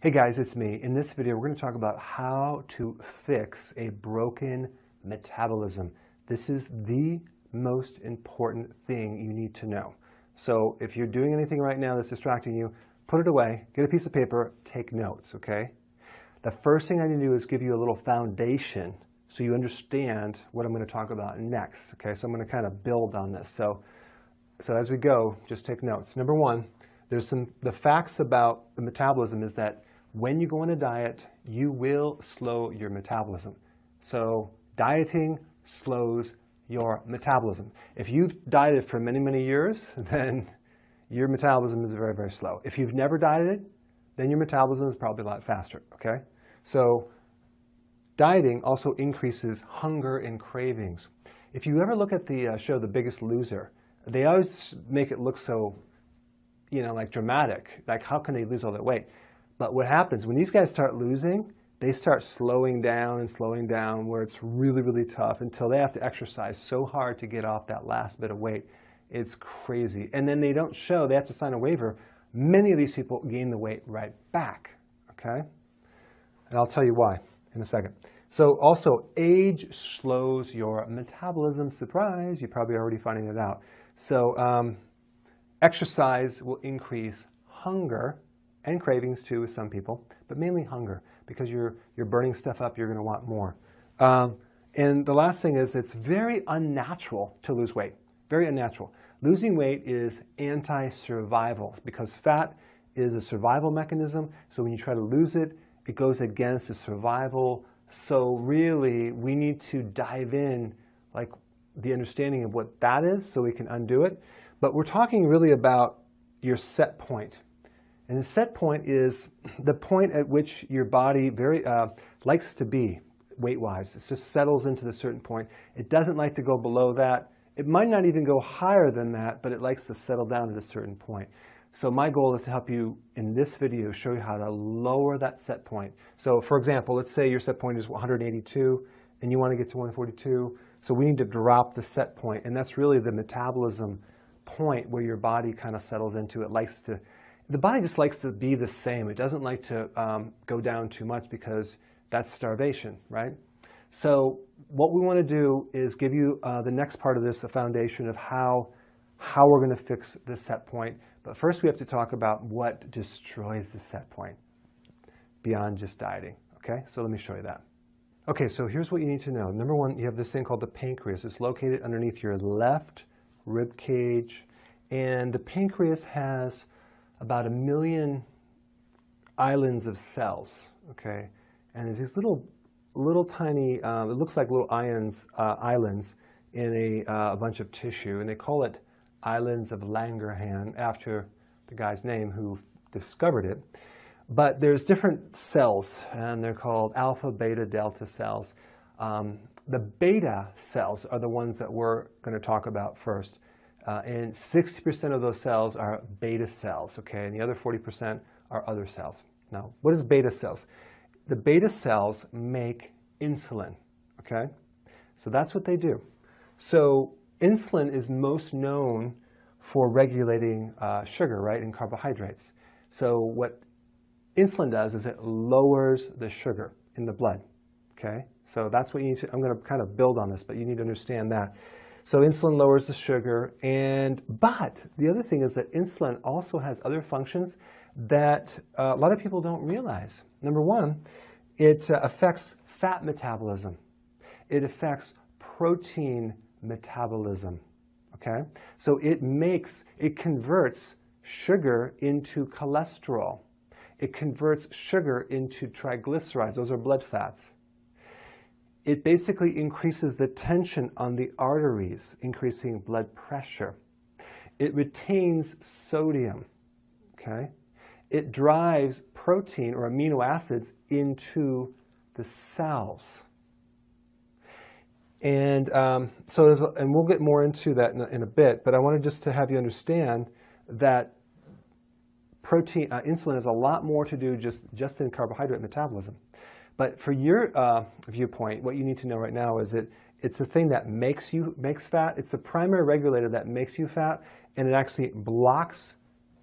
Hey guys, it's me. In this video, we're going to talk about how to fix a broken metabolism. This is the most important thing you need to know. So if you're doing anything right now that's distracting you, put it away, get a piece of paper, take notes, okay? The first thing I need to do is give you a little foundation so you understand what I'm going to talk about next, okay? So I'm going to kind of build on this. So as we go, just take notes. Number one, the facts about the metabolism is that when you go on a diet, you will slow your metabolism. So dieting slows your metabolism. If you've dieted for many, many years, then your metabolism is very, very slow. If you've never dieted, then your metabolism is probably a lot faster, okay? So dieting also increases hunger and cravings. If you ever look at the show The Biggest Loser, they always make it look so, like dramatic. Like, how can they lose all that weight? But what happens when these guys start losing, they start slowing down where it's really, really tough until they have to exercise so hard to get off that last bit of weight. It's crazy. And then they don't show, they have to sign a waiver. Many of these people gain the weight right back, okay? And I'll tell you why in a second. So also, age slows your metabolism. Surprise, you're probably already finding it out. So exercise will increase hunger and cravings too with some people, but mainly hunger, because you're burning stuff up, you're going to want more. And the last thing is it's very unnatural to lose weight, very unnatural. Losing weight is anti-survival because fat is a survival mechanism. So when you try to lose it, it goes against the survival. So really, we need to dive in, like the understanding of what that is so we can undo it. But we're talking really about your set point. And the set point is the point at which your body likes to be weight-wise. It just settles into a certain point. It doesn't like to go below that. It might not even go higher than that, but it likes to settle down at a certain point. So my goal is to help you in this video show you how to lower that set point. So for example, let's say your set point is 182 and you want to get to 142. So we need to drop the set point. And that's really the metabolism point where your body kind of settles into. The body just likes to be the same. It doesn't like to go down too much because that's starvation, right? So what we want to do is give you the next part of this, a foundation of how we're going to fix the set point. But first we have to talk about what destroys the set point beyond just dieting, okay? So let me show you that. Okay, so here's what you need to know. Number one, you have this thing called the pancreas. It's located underneath your left rib cage, and the pancreas has about 1 million islands of cells, okay? And there's these little tiny, it looks like little islands in a bunch of tissue, and they call it islands of Langerhans after the guy's name who discovered it. But there's different cells, and they're called alpha, beta, delta cells. The beta cells are the ones that we're going to talk about first. And 60% of those cells are beta cells, okay? And the other 40% are other cells. Now, what is beta cells? The beta cells make insulin, okay? So that's what they do. So insulin is most known for regulating sugar, right, and carbohydrates. So what insulin does is it lowers the sugar in the blood, okay? So that's what you need to, I'm going to kind of build on this, but you need to understand that. So insulin lowers the sugar, but the other thing is that insulin also has other functions that a lot of people don't realize. Number one, it affects fat metabolism. It affects protein metabolism, okay? So it converts sugar into cholesterol. It converts sugar into triglycerides. Those are blood fats. It basically increases the tension on the arteries, increasing blood pressure. It retains sodium, okay? It drives protein or amino acids into the cells. And and we'll get more into that in a bit, but I wanted just to have you understand that insulin has a lot more to do just in carbohydrate metabolism. But for your viewpoint, what you need to know right now is that it's the thing that makes fat. It's the primary regulator that makes you fat, and it actually blocks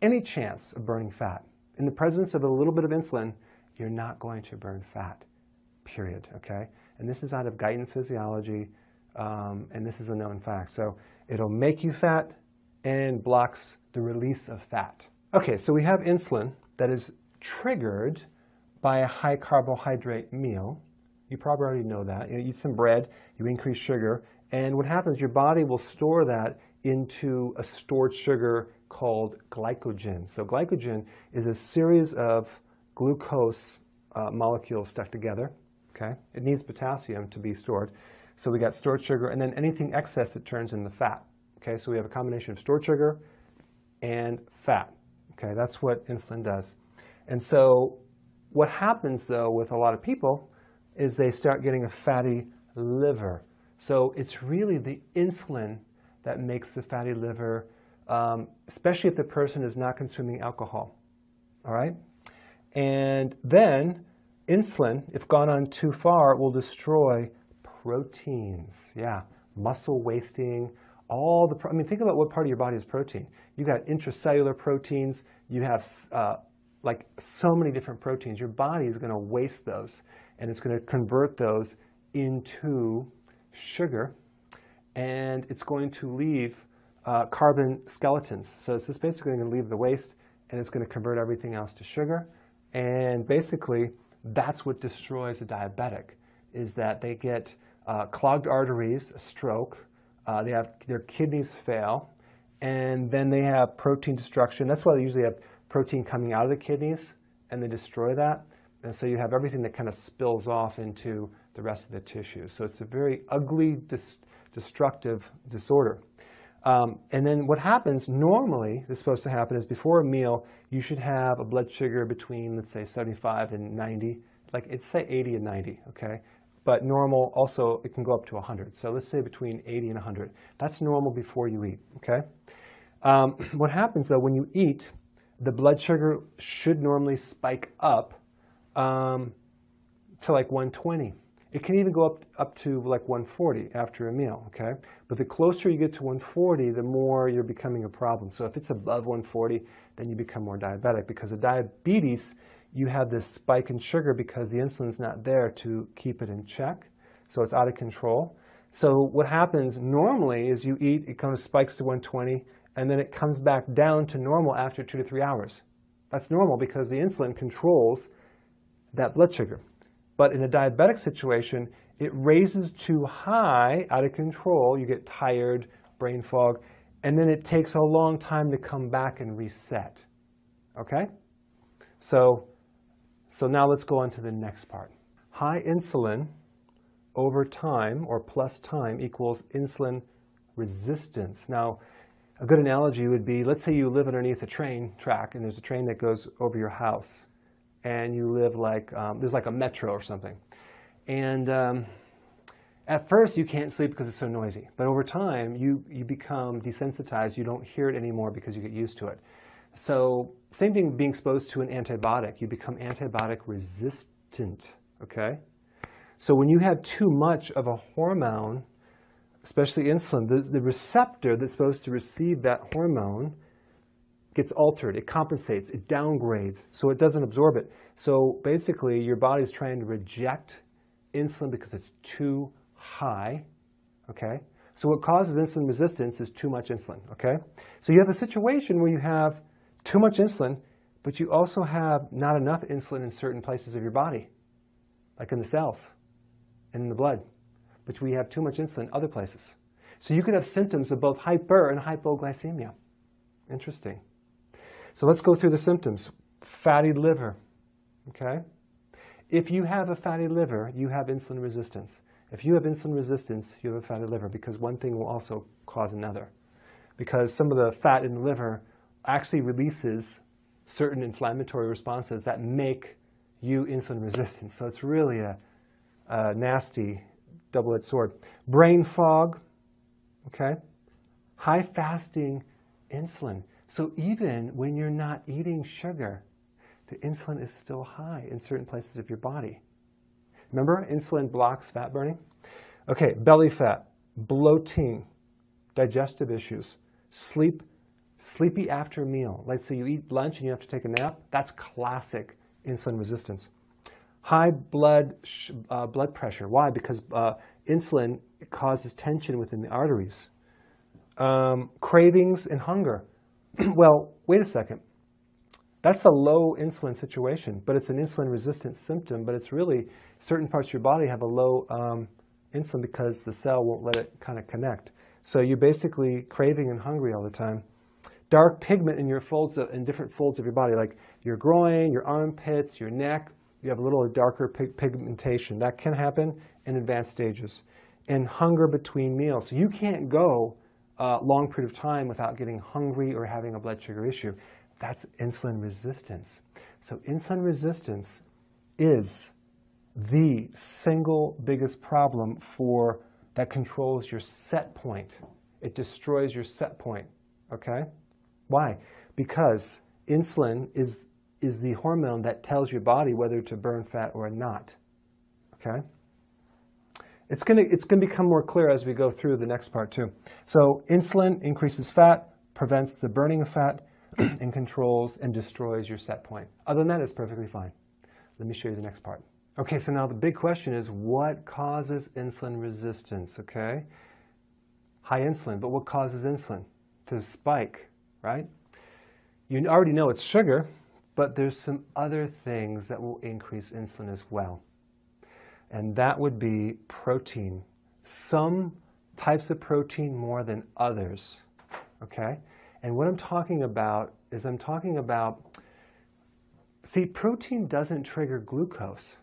any chance of burning fat. In the presence of a little bit of insulin, you're not going to burn fat, period, okay? And this is out of guidance physiology, and this is a known fact. So it'll make you fat and blocks the release of fat. Okay, so we have insulin that is triggered by a high carbohydrate meal. You probably already know that. You eat some bread, you increase sugar, and what happens, your body will store that into a stored sugar called glycogen. So glycogen is a series of glucose molecules stuck together. Okay? It needs potassium to be stored. So we got stored sugar, and then anything excess it turns into fat. Okay? So we have a combination of stored sugar and fat. Okay? That's what insulin does. And so what happens, though, with a lot of people is they start getting a fatty liver. So it's really the insulin that makes the fatty liver, especially if the person is not consuming alcohol. All right? And then insulin, if gone on too far, will destroy proteins. Yeah, muscle wasting, all the, I mean, think about what part of your body is protein. You got intracellular proteins, you have like so many different proteins. Your body is going to waste those, and it's going to convert those into sugar, and it's going to leave carbon skeletons. So it's just basically going to leave the waste, and it's going to convert everything else to sugar. And basically, that's what destroys a diabetic, is that they get clogged arteries, a stroke, they have their kidneys fail, and then they have protein destruction. That's why they usually have protein coming out of the kidneys, and they destroy that. And so you have everything that kind of spills off into the rest of the tissues. So it's a very ugly, destructive disorder. And then what happens normally, is supposed to happen, is before a meal, you should have a blood sugar between, let's say, 75 and 90. Like, it's say 80 and 90, okay? But normal, also, it can go up to 100. So let's say between 80 and 100. That's normal before you eat, okay? What happens, though, when you eat, the blood sugar should normally spike up to like 120. It can even go up to like 140 after a meal, okay? But the closer you get to 140, the more you're becoming a problem. So if it's above 140, then you become more diabetic, because of diabetes, you have this spike in sugar because the insulin's not there to keep it in check. So it's out of control. So what happens normally is you eat, it kind of spikes to 120, and then it comes back down to normal after 2 to 3 hours. That's normal because the insulin controls that blood sugar. But in a diabetic situation, it raises too high, out of control, you get tired, brain fog, and then it takes a long time to come back and reset. Okay? So now let's go on to the next part. High insulin over time, or plus time, equals insulin resistance. Now, a good analogy would be, let's say you live underneath a train track, and there's a train that goes over your house, and you live like, there's like a metro or something. And at first you can't sleep because it's so noisy, but over time you become desensitized. You don't hear it anymore because you get used to it. So same thing being exposed to an antibiotic. You become antibiotic resistant, okay? So when you have too much of a hormone, especially insulin, the receptor that's supposed to receive that hormone gets altered, it compensates, it downgrades, so it doesn't absorb it. So basically your body's trying to reject insulin because it's too high, okay? So what causes insulin resistance is too much insulin, okay? So you have a situation where you have too much insulin, but you also have not enough insulin in certain places of your body, like in the cells and in the blood, but we have too much insulin in other places. So you could have symptoms of both hyper and hypoglycemia. Interesting. So let's go through the symptoms. Fatty liver, okay? If you have a fatty liver, you have insulin resistance. If you have insulin resistance, you have a fatty liver, because one thing will also cause another. Because some of the fat in the liver actually releases certain inflammatory responses that make you insulin resistant. So it's really a nasty double-edged sword. Brain fog, okay? High fasting insulin. So even when you're not eating sugar, the insulin is still high in certain places of your body. Remember, insulin blocks fat burning? Okay, belly fat, bloating, digestive issues, sleepy after a meal. Like, so you eat lunch and you have to take a nap. That's classic insulin resistance. High blood pressure. Why? Because insulin causes tension within the arteries. Cravings and hunger. Well, wait a second. That's a low insulin situation, but it's an insulin resistant symptom, but it's really certain parts of your body have a low insulin because the cell won't let it kind of connect. So you're basically craving and hungry all the time. Dark pigment in your in different folds of your body, like your groin, your armpits, your neck. You have a little darker pigmentation. That can happen in advanced stages. And hunger between meals. So you can't go a long period of time without getting hungry or having a blood sugar issue. That's insulin resistance. So insulin resistance is the single biggest problem that controls your set point. It destroys your set point, okay? Why? Because insulin is the hormone that tells your body whether to burn fat or not, okay? It's gonna become more clear as we go through the next part too. So insulin increases fat, prevents the burning of fat, and controls and destroys your set point. Other than that, it's perfectly fine. Let me show you the next part. Okay, so now the big question is, what causes insulin resistance, okay? High insulin, but what causes insulin to spike, right? You already know it's sugar, but there's some other things that will increase insulin as well. And that would be protein. Some types of protein more than others, okay? And what I'm talking about is see, protein doesn't trigger glucose.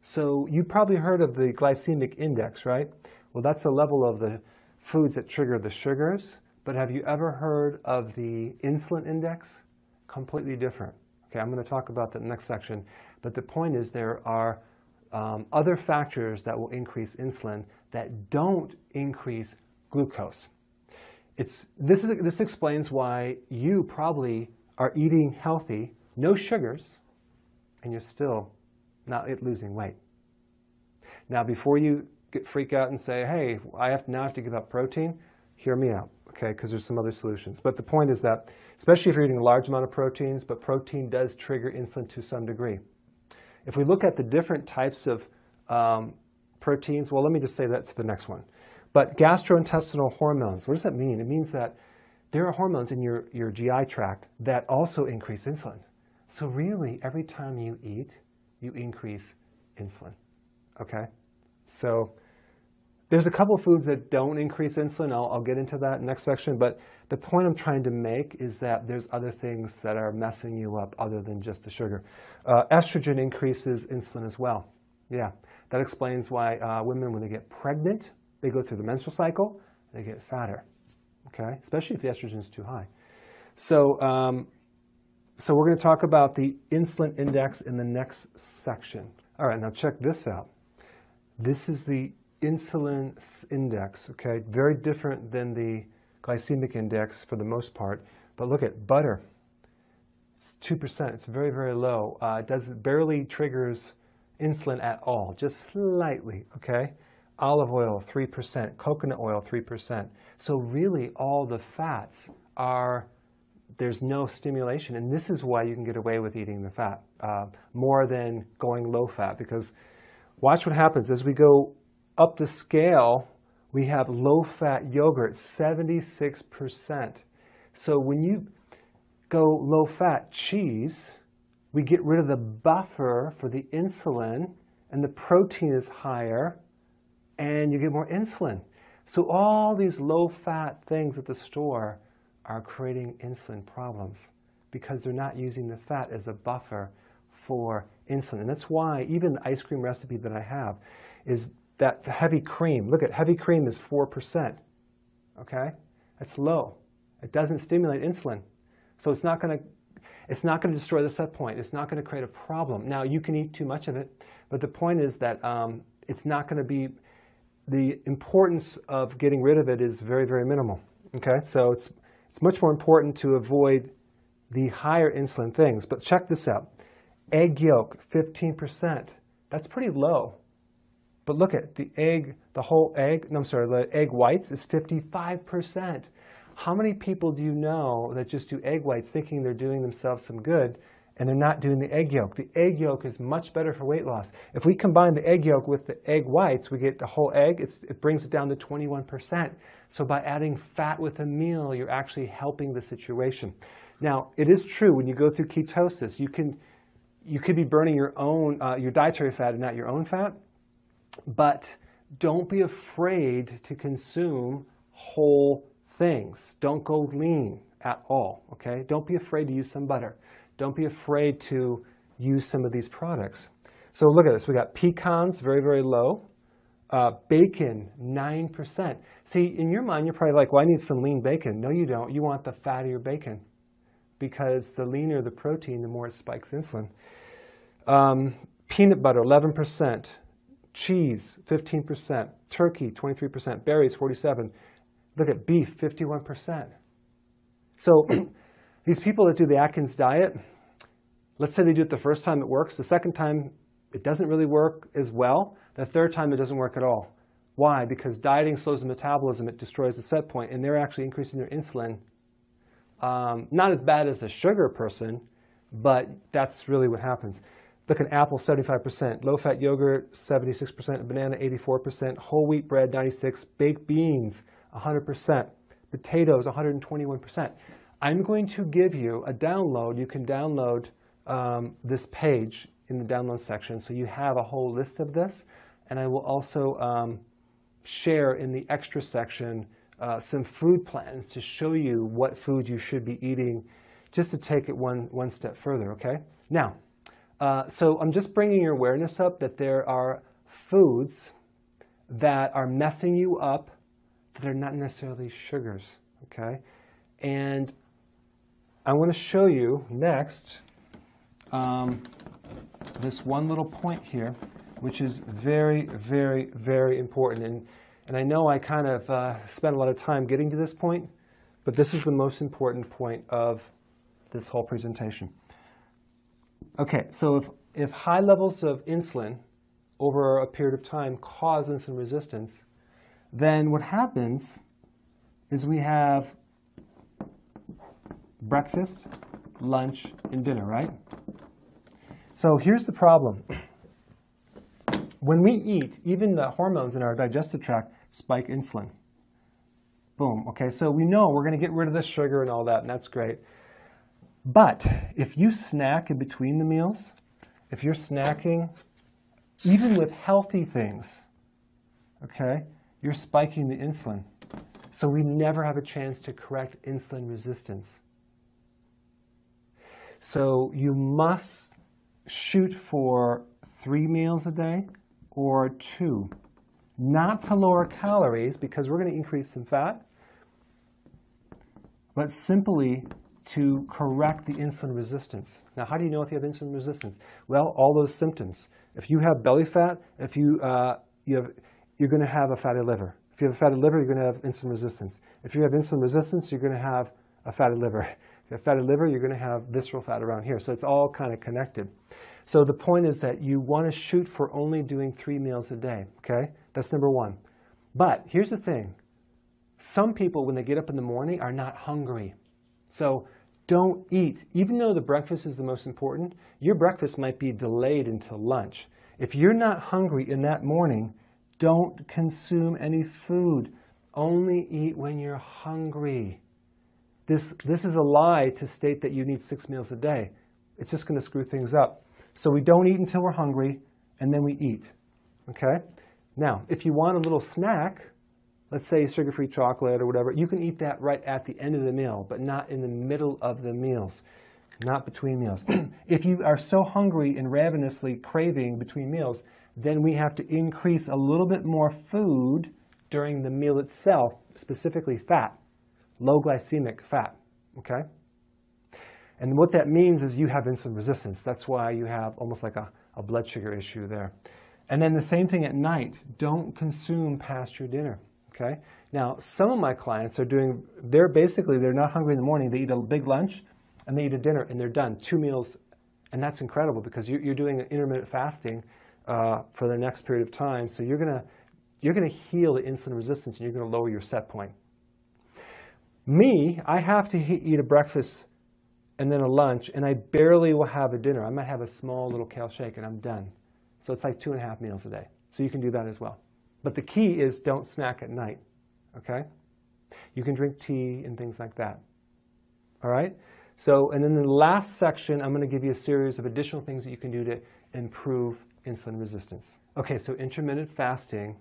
So you probably heard of the glycemic index, right? Well, that's a level of the foods that trigger the sugars. But have you ever heard of the insulin index? Completely different. Okay, I'm going to talk about that in the next section. But the point is there are other factors that will increase insulin that don't increase glucose. This explains why you probably are eating healthy, no sugars, and you're still not losing weight. Now, before you freak out and say, hey, I now have to give up protein, hear me out, okay, because there's some other solutions. But the point is that, especially if you're eating a large amount of proteins, but protein does trigger insulin to some degree. If we look at the different types of proteins, well, let me just say that to the next one. But gastrointestinal hormones, what does that mean? It means that there are hormones in your GI tract that also increase insulin. So really, every time you eat, you increase insulin, okay? So there's a couple of foods that don't increase insulin. I'll get into that in the next section. But the point I'm trying to make is that there's other things that are messing you up other than just the sugar. Estrogen increases insulin as well. Yeah, that explains why women, when they get pregnant, they go through the menstrual cycle, they get fatter, okay? Especially if the estrogen is too high. So we're going to talk about the insulin index in the next section. All right, now check this out. This is the insulin index, okay? Very different than the glycemic index for the most part. But look at butter. It's 2%. It's very, very low. It barely triggers insulin at all, just slightly, okay? Olive oil, 3%. Coconut oil, 3%. So really, all the fats there's no stimulation. And this is why you can get away with eating the fat more than going low fat. Because watch what happens. As we go up the scale, we have low-fat yogurt, 76%. So when you go low-fat cheese, we get rid of the buffer for the insulin, and the protein is higher, and you get more insulin. So all these low-fat things at the store are creating insulin problems because they're not using the fat as a buffer for insulin. And that's why even the ice cream recipe that I have is that the heavy cream. Look at heavy cream is 4%, okay? That's low. It doesn't stimulate insulin. So it's not going to destroy the set point. It's not going to create a problem. Now, you can eat too much of it, but the point is that it's not going to be, the importance of getting rid of it is very, very minimal, okay? So it's much more important to avoid the higher insulin things. But check this out. Egg yolk, 15%. That's pretty low. But look at the egg, the egg whites is 55%. How many people do you know that just do egg whites thinking they're doing themselves some good and they're not doing the egg yolk. The egg yolk is much better for weight loss. If we combine the egg yolk with the egg whites, we get the whole egg. It brings it down to 21%. So by adding fat with a meal, you're actually helping the situation. Now, it is true when you go through ketosis, you could be burning your own your dietary fat and not your own fat, but don't be afraid to consume whole things. Don't go lean at all, okay? Don't be afraid to use some butter. Don't be afraid to use some of these products. So look at this. We got pecans, very, very low. Bacon, 9%. See, in your mind, you're probably like, well, I need some lean bacon. No, you don't. You want the fattier bacon because the leaner the protein, the more it spikes insulin. Peanut butter, 11%. Cheese, 15%. Turkey, 23%. Berries, 47%. Look at beef, 51%. So these people that do the Atkins diet, let's say they do it the first time it works. The second time, it doesn't really work as well. The third time, it doesn't work at all. Why? Because dieting slows the metabolism. It destroys the set point, and they're actually increasing their insulin. Not as bad as a sugar person, but that's really what happens. Look at apple, 75%. Low-fat yogurt, 76%. Banana, 84%. Whole wheat bread, 96%. Baked beans, 100%. Potatoes, 121%. I'm going to give you a download. You can download this page in the download section, so you have a whole list of this. And I will also share in the extra section some food plans to show you what food you should be eating, just to take it one step further, okay? Now, so I'm just bringing your awareness up that there are foods that are messing you up that are not necessarily sugars, okay? And I want to show you next this one little point here, which is very, very, very important. And I know I kind of spent a lot of time getting to this point, but this is the most important point of this whole presentation. Okay, so if high levels of insulin over a period of time cause insulin resistance, then what happens is we have breakfast, lunch, and dinner, right? So here's the problem. When we eat, even the hormones in our digestive tract spike insulin. Boom, okay, so we know we're going to get rid of this sugar and all that, and that's great. But if you snack in between the meals, if you're snacking, even with healthy things, okay, you're spiking the insulin. So we never have a chance to correct insulin resistance. So you must shoot for 3 meals a day or 2. Not to lower calories, because we're going to increase some fat, but simply to correct the insulin resistance. Now, how do you know if you have insulin resistance? Well, all those symptoms. If you have belly fat, if you're going to have a fatty liver. If you have a fatty liver, you're going to have insulin resistance. If you have insulin resistance, you're going to have a fatty liver. If you have fatty liver, you're going to have visceral fat around here. So it's all kind of connected. So the point is that you want to shoot for only doing 3 meals a day, okay? That's number one. But here's the thing. Some people, when they get up in the morning, are not hungry. So don't eat. Even though the breakfast is the most important, your breakfast might be delayed until lunch. If you're not hungry in that morning, don't consume any food. Only eat when you're hungry. This is a lie to state that you need 6 meals a day. It's just going to screw things up. So we don't eat until we're hungry, and then we eat, okay? Now, if you want a little snack, let's say sugar-free chocolate or whatever, you can eat that right at the end of the meal, but not in the middle of the meals, not between meals. If you are so hungry and ravenously craving between meals, then we have to increase a little bit more food during the meal itself, specifically fat, low glycemic fat, okay? And what that means is you have insulin resistance. That's why you have almost like a blood sugar issue there. And then the same thing at night. Don't consume past your dinner, okay? Now, some of my clients are they're not hungry in the morning. They eat a big lunch and they eat a dinner and they're done, 2 meals. And that's incredible because you're doing an intermittent fasting for the next period of time. So you're gonna heal the insulin resistance and you're gonna lower your set point. Me, I have to eat a breakfast and then a lunch, and I barely will have a dinner. I might have a small little kale shake and I'm done. So it's like 2.5 meals a day. So you can do that as well. But the key is don't snack at night, okay? You can drink tea and things like that, all right? So, and then the last section, I'm going to give you a series of additional things that you can do to improve insulin resistance. Okay, so intermittent fasting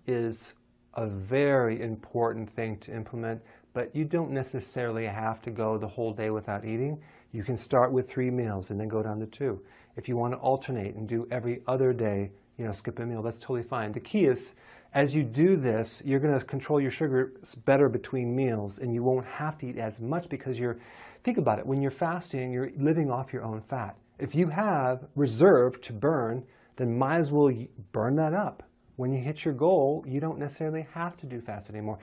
is a very important thing to implement, but you don't necessarily have to go the whole day without eating. You can start with 3 meals and then go down to 2. If you want to alternate and do every other day, you know, skip a meal, that's totally fine. The key is, as you do this, you're going to control your sugars better between meals, and you won't have to eat as much because you're, think about it, when you're fasting, you're living off your own fat. If you have reserve to burn, then might as well burn that up. When you hit your goal, you don't necessarily have to do fast anymore.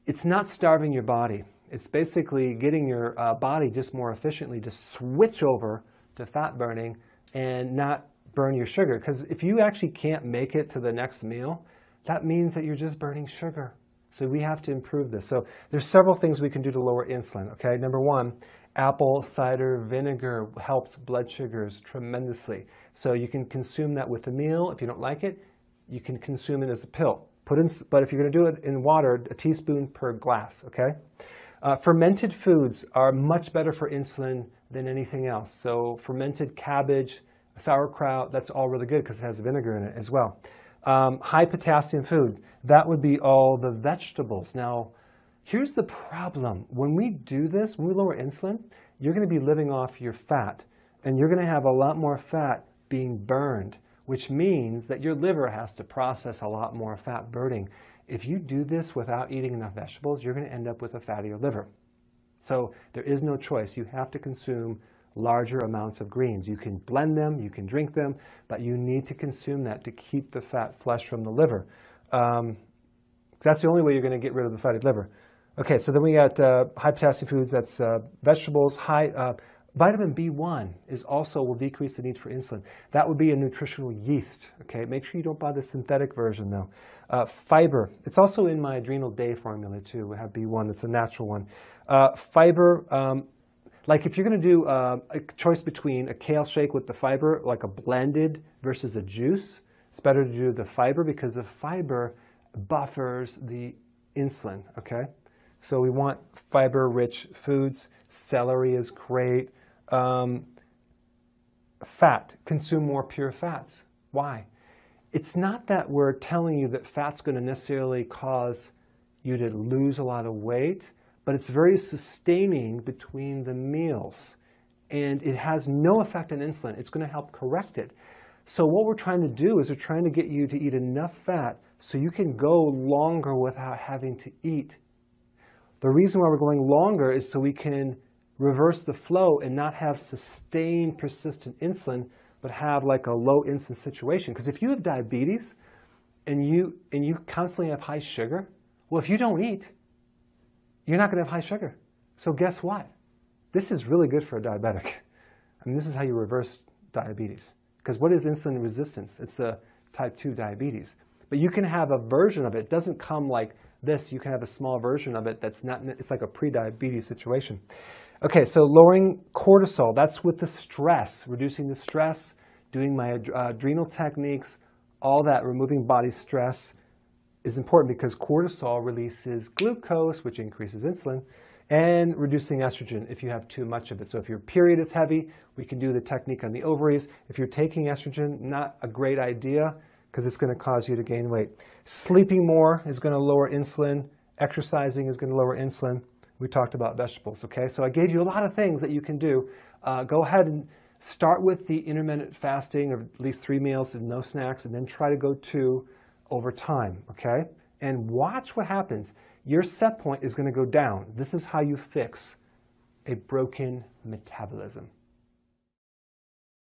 It's not starving your body. It's basically getting your body just more efficiently to switch over to fat burning and not burn your sugar. Because if you actually can't make it to the next meal, that means that you're just burning sugar. So we have to improve this. So there's several things we can do to lower insulin, okay? Number one, apple cider vinegar helps blood sugars tremendously. So you can consume that with a meal. If you don't like it, you can consume it as a pill. But if you're going to do it in water, a teaspoon per glass, okay? Fermented foods are much better for insulin than anything else. So fermented cabbage, sauerkraut, that's all really good because it has vinegar in it as well. High potassium food, that would be all the vegetables. Now, here's the problem. When we do this, when we lower insulin, you're going to be living off your fat, and you're going to have a lot more fat being burned, which means that your liver has to process a lot more fat burning. If you do this without eating enough vegetables, you're going to end up with a fattier liver. So there is no choice. You have to consume larger amounts of greens. You can blend them, you can drink them, but you need to consume that to keep the fat flush from the liver. That's the only way you're going to get rid of the fatty liver. Okay, so then we got high potassium foods, that's vegetables. Vitamin B1 is also will decrease the need for insulin. That would be a nutritional yeast. Okay, make sure you don't buy the synthetic version though. Fiber, it's also in my Adrenal Day formula too. We have B1, it's a natural one. Fiber, like if you're going to do a choice between a kale shake with the fiber, like a blended versus a juice, it's better to do the fiber because the fiber buffers the insulin, okay? So we want fiber-rich foods. Celery is great. Fat, consume more pure fats. Why? It's not that we're telling you that fat's going to necessarily cause you to lose a lot of weight, but it's very sustaining between the meals. And it has no effect on insulin. It's going to help correct it. So what we're trying to do is we're trying to get you to eat enough fat so you can go longer without having to eat. The reason why we're going longer is so we can reverse the flow and not have sustained persistent insulin, but have like a low insulin situation. Because if you have diabetes and you constantly have high sugar, well, if you don't eat, you're not going to have high sugar. So guess what? This is really good for a diabetic. I mean, this is how you reverse diabetes. Because what is insulin resistance? It's a type 2 diabetes. But you can have a version of it. It doesn't come like this. You can have a small version of it that's not, it's like a pre-diabetes situation. Okay, so lowering cortisol, that's with the stress, reducing the stress, doing my adrenal techniques, all that, removing body stress is important because cortisol releases glucose, which increases insulin, and reducing estrogen if you have too much of it. So if your period is heavy, we can do the technique on the ovaries. If you're taking estrogen, not a great idea because it's going to cause you to gain weight. Sleeping more is going to lower insulin. Exercising is going to lower insulin. We talked about vegetables, okay? So I gave you a lot of things that you can do. Go ahead and start with the intermittent fasting of at least 3 meals and no snacks, and then try to go 2 over time, okay? And watch what happens. Your set point is going to go down. This is how you fix a broken metabolism.